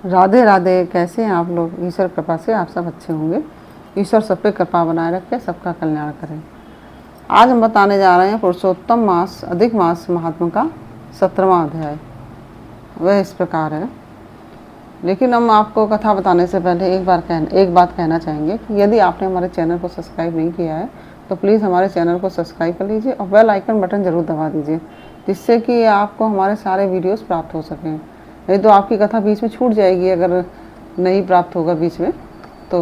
राधे राधे। कैसे हैं आप लोग? ईश्वर कृपा से आप सब अच्छे होंगे। ईश्वर सब पे कृपा बनाए रखे, सबका कल्याण करें। आज हम बताने जा रहे हैं पुरुषोत्तम मास अधिक मास महात्मा का 17वां अध्याय। वह इस प्रकार है। लेकिन हम आपको कथा बताने से पहले एक बात कहना चाहेंगे कि यदि आपने हमारे चैनल को सब्सक्राइब नहीं किया है तो प्लीज़ हमारे चैनल को सब्सक्राइब कर लीजिए और बेल आइकन बटन ज़रूर दबा दीजिए, जिससे कि आपको हमारे सारे वीडियोस प्राप्त हो सकें। नहीं तो आपकी कथा बीच में छूट जाएगी। अगर नहीं प्राप्त होगा बीच में तो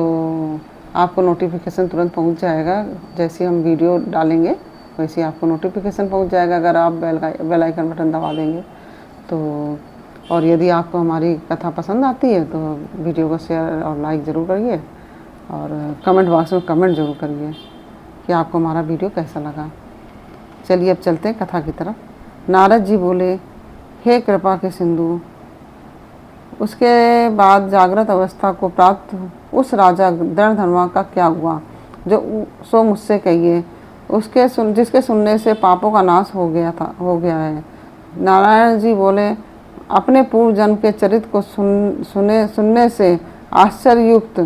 आपको नोटिफिकेशन तुरंत पहुंच जाएगा। जैसे हम वीडियो डालेंगे वैसे आपको नोटिफिकेशन पहुंच जाएगा, अगर आप बेल आइकन बटन दबा देंगे तो। और यदि आपको हमारी कथा पसंद आती है तो वीडियो को शेयर और लाइक ज़रूर करिए और कमेंट बॉक्स में कमेंट ज़रूर करिए कि आपको हमारा वीडियो कैसा लगा। चलिए अब चलते हैं कथा की तरफ। नारद जी बोले, हे कृपा के सिंधु, उसके बाद जागृत अवस्था को प्राप्त उस राजा दृढ़धर्मा का क्या हुआ जो सो मुझसे कहिए। जिसके सुनने से पापों का नाश हो गया है। नारायण जी बोले, अपने पूर्व जन्म के चरित्र को सुनने से आश्चर्ययुक्त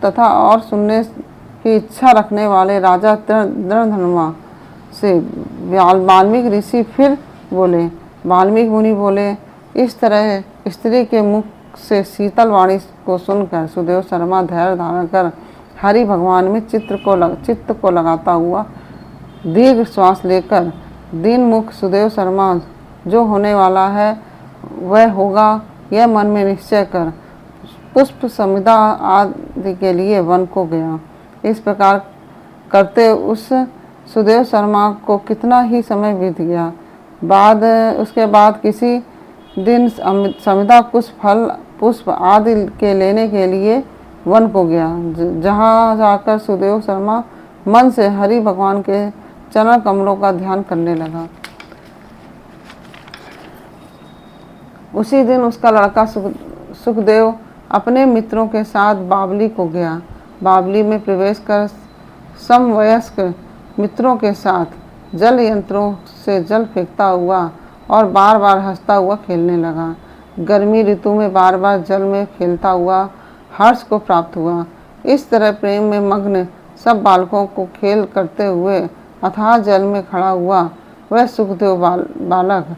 तथा और सुनने की इच्छा रखने वाले राजा दृढ़धर्मा से वाल्मीकि ऋषि फिर बोले। वाल्मीकि मुनि बोले, इस तरह स्त्री के मुख से शीतल वाणी को सुनकर सुदेव शर्मा धैर्य धारण कर हरि भगवान में चित्त को लगाता हुआ दीर्घ श्वास लेकर दीन मुख सुदेव शर्मा जो होने वाला है वह होगा, यह मन में निश्चय कर पुष्प समिधा आदि के लिए वन को गया। इस प्रकार करते उस सुदेव शर्मा को कितना ही समय बीत गया। उसके बाद किसी दिन समिधा कुछ फल पुष्प आदि के लेने के लिए वन को गया, जहाँ जाकर सुदेव शर्मा मन से हरि भगवान के चरण कमलों का ध्यान करने लगा। उसी दिन उसका लड़का सुखदेव अपने मित्रों के साथ बावली को गया। बावली में प्रवेश कर समवयस्क मित्रों के साथ जल यंत्रों से जल फेंकता हुआ और बार बार हंसता हुआ खेलने लगा। गर्मी ऋतु में बार बार जल में खेलता हुआ हर्ष को प्राप्त हुआ। इस तरह प्रेम में मग्न सब बालकों को खेल करते हुए अथाह जल में खड़ा हुआ वह सुखदेव बालक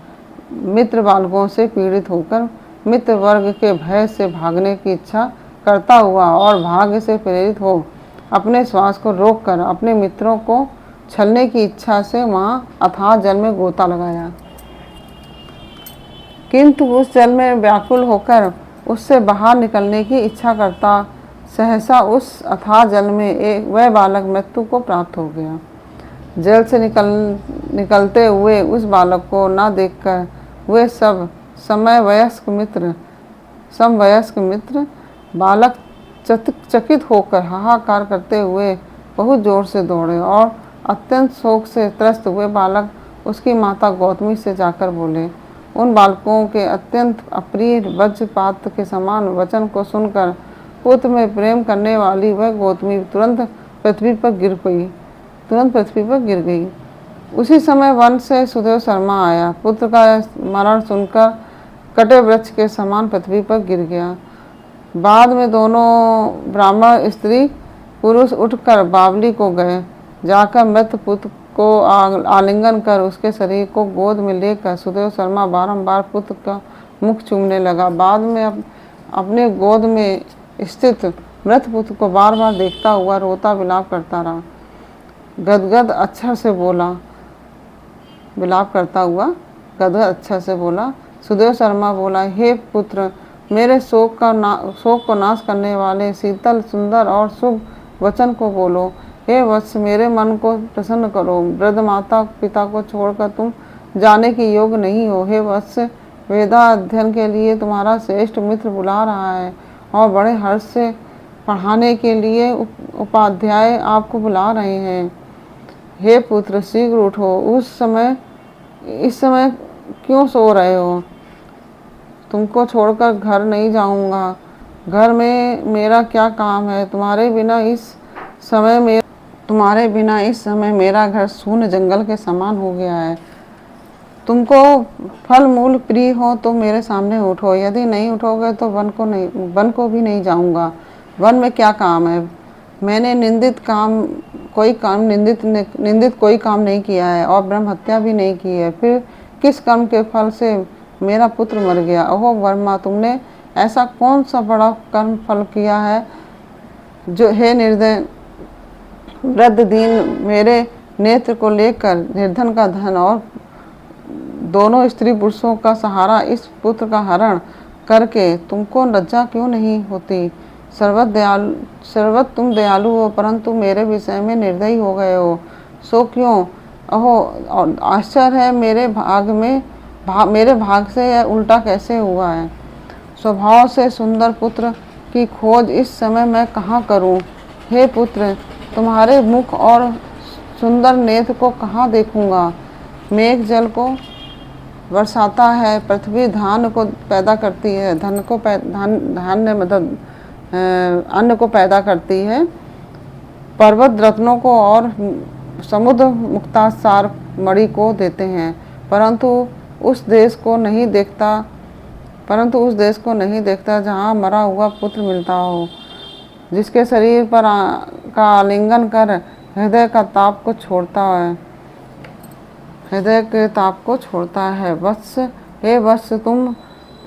मित्र बालकों से पीड़ित होकर मित्र वर्ग के भय से भागने की इच्छा करता हुआ और भाग्य से प्रेरित हो अपने श्वास को रोककर अपने मित्रों को छलने की इच्छा से वहाँ अथाह जल में गोता लगाया। किंतु उस जल में व्याकुल होकर उससे बाहर निकलने की इच्छा करता सहसा उस अथाह जल में वह बालक मृत्यु को प्राप्त हो गया। जल से निकलते हुए उस बालक को न देखकर वे सब समवयस्क मित्र बालक चकित होकर हाहाकार करते हुए बहुत जोर से दौड़े और अत्यंत शोक से त्रस्त हुए बालक उसकी माता गौतमी से जाकर बोले। उन बालकों के अत्यंत अप्रिय वज्रपात के समान वचन को सुनकर पुत्र में प्रेम करने वाली वह गौतमी तुरंत पृथ्वी पर गिर गई। उसी समय वन से सुदेव शर्मा आया। पुत्र का मरण सुनकर कटे वृक्ष के समान पृथ्वी पर गिर गया। बाद में दोनों ब्राह्मण स्त्री पुरुष उठकर बावली को गए। जाकर मृत पुत्र को आलिंगन कर उसके शरीर को गोद में लेकर सुदेव शर्मा बारंबार पुत्र का मुख चूमने लगा। बाद में अपने गोद में स्थित मृत पुत्र को बार बार देखता हुआ रोता विलाप करता रहा। गदगद अक्षर से बोला। सुदेव शर्मा बोला, हे पुत्र, मेरे शोक को नाश करने वाले शीतल सुंदर और शुभ वचन को बोलो। हे वत्स, मेरे मन को प्रसन्न करो। वृद्ध माता पिता को छोड़कर तुम जाने के योग्य नहीं हो। हे वत्स, वेदा अध्ययन के लिए तुम्हारा श्रेष्ठ मित्र बुला रहा है और बड़े हर्ष से पढ़ाने के लिए उपाध्याय आपको बुला रहे हैं। हे पुत्र, शीघ्र उठो। इस समय क्यों सो रहे हो? तुमको छोड़कर घर नहीं जाऊंगा। घर में मेरा क्या काम है? तुम्हारे बिना इस समय मेरा घर शून्य जंगल के समान हो गया है। तुमको फल मूल प्रिय हो तो मेरे सामने उठो, यदि नहीं उठोगे तो वन को भी नहीं जाऊंगा। वन में क्या काम है? मैंने निंदित कोई काम नहीं किया है और ब्रह्म हत्या भी नहीं की है। फिर किस कर्म के फल से मेरा पुत्र मर गया? ओहो वर्मा, तुमने ऐसा कौन सा बड़ा कर्म फल किया है जो हे निर्दय वृद्ध दीन, मेरे नेत्र को लेकर निर्धन का धन और दोनों स्त्री पुरुषों का सहारा इस पुत्र का हरण करके तुमको लज्जा क्यों नहीं होती? सर्वत तुम दयालु हो, परंतु मेरे विषय में निर्दयी हो गए हो, सो क्यों? अहो आश्चर्य है, मेरे भाग से यह उल्टा कैसे हुआ है? स्वभाव से सुंदर पुत्र की खोज इस समय मैं कहाँ करूँ? हे पुत्र, तुम्हारे मुख और सुंदर नेत्र को कहाँ देखूँगा? मेघ जल को बरसाता है, पृथ्वी धान को पैदा करती है, धान्य मतलब अन्न को पैदा करती है, पर्वत रत्नों को और समुद्र मुक्तासार मणि को देते हैं, परंतु उस देश को नहीं देखता जहाँ मरा हुआ पुत्र मिलता हो, जिसके शरीर पर का आलिंगन कर हृदय के ताप को छोड़ता है। वत्स, हे वत्स, तुम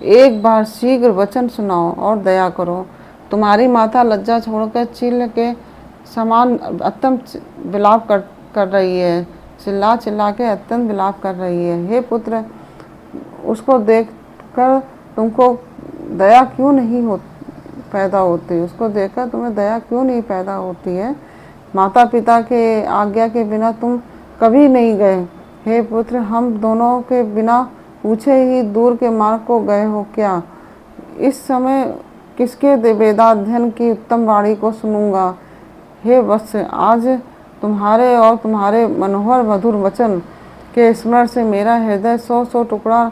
एक बार शीघ्र वचन सुनाओ और दया करो। तुम्हारी माता लज्जा छोड़कर चील के समान अत्यंत विलाप कर रही है, चिल्ला के अत्यंत विलाप कर रही है। हे पुत्र, उसको देखकर तुमको दया क्यों नहीं पैदा होती? उसको देखकर तुम्हें दया क्यों नहीं पैदा होती है? माता पिता के आज्ञा के बिना तुम कभी नहीं गए। हे पुत्र, हम दोनों के बिना पूछे ही दूर के मार्ग को गए हो क्या? इस समय किसके वेदाध्ययन की उत्तम वाणी को सुनूंगा? हे वत्स, आज तुम्हारे और तुम्हारे मनोहर मधुर वचन के स्मरण से मेरा हृदय 100 टुकड़ा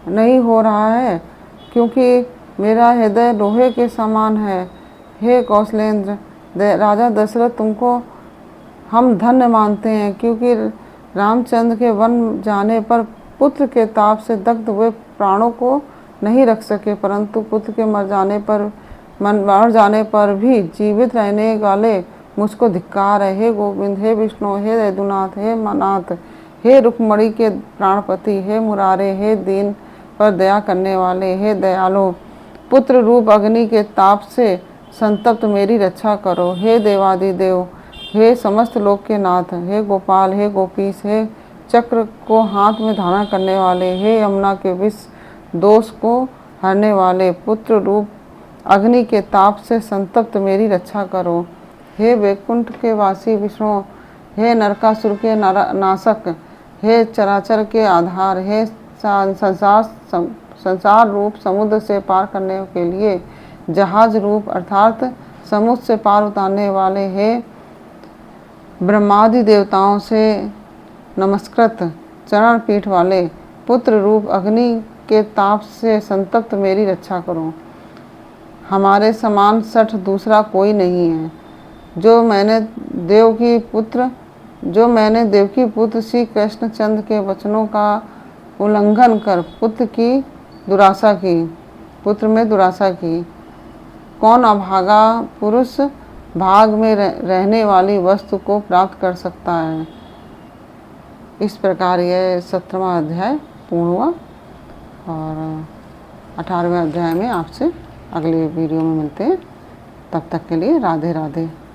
नहीं हो रहा है, क्योंकि मेरा हृदय लोहे के समान है। हे कौशलेंद्र, राजा दशरथ, तुमको हम धन्य मानते हैं, क्योंकि रामचंद्र के वन जाने पर पुत्र के ताप से दग्ध हुए प्राणों को नहीं रख सके, परंतु पुत्र के मर जाने पर भी जीवित रहने वाले मुझको धिक्कार है। हे गोविंद, हे विष्णु, हे रघुनाथ, हे नाथ, हे रुक्मणी के प्राणपति, हे मुरारे, हे दीन पर दया करने वाले, हे दयालु, पुत्र रूप अग्नि के ताप से संतप्त मेरी रक्षा करो। हे देवादिदेव, हे समस्त लोक के नाथ, हे गोपाल, हे गोपीश, हे चक्र को हाथ में धारण करने वाले, हे यमुना के विष दोष को हरने वाले, पुत्र रूप अग्नि के ताप से संतप्त मेरी रक्षा करो। हे वैकुंठ के वासी विष्णु, हे नरकासुर के नाशक, हे चराचर के आधार, हे संसार रूप समुद्र से पार करने के लिए जहाज रूप अर्थात समुद्र से पार उतारने वाले, हे ब्रह्मादि देवताओं से नमस्कृत चरण पीठ वाले, पुत्र रूप अग्नि के ताप से संतप्त मेरी रक्षा करो। हमारे समान सठ दूसरा कोई नहीं है। जो मैंने देवकी पुत्र श्री कृष्णचंद्र के वचनों का उल्लंघन कर पुत्र में दुराशा की, कौन अभागा पुरुष भाग में रहने वाली वस्तु को प्राप्त कर सकता है? इस प्रकार यह 17वां अध्याय पूर्ण हुआ और 18वें अध्याय में आपसे अगले वीडियो में मिलते हैं। तब तक के लिए राधे राधे।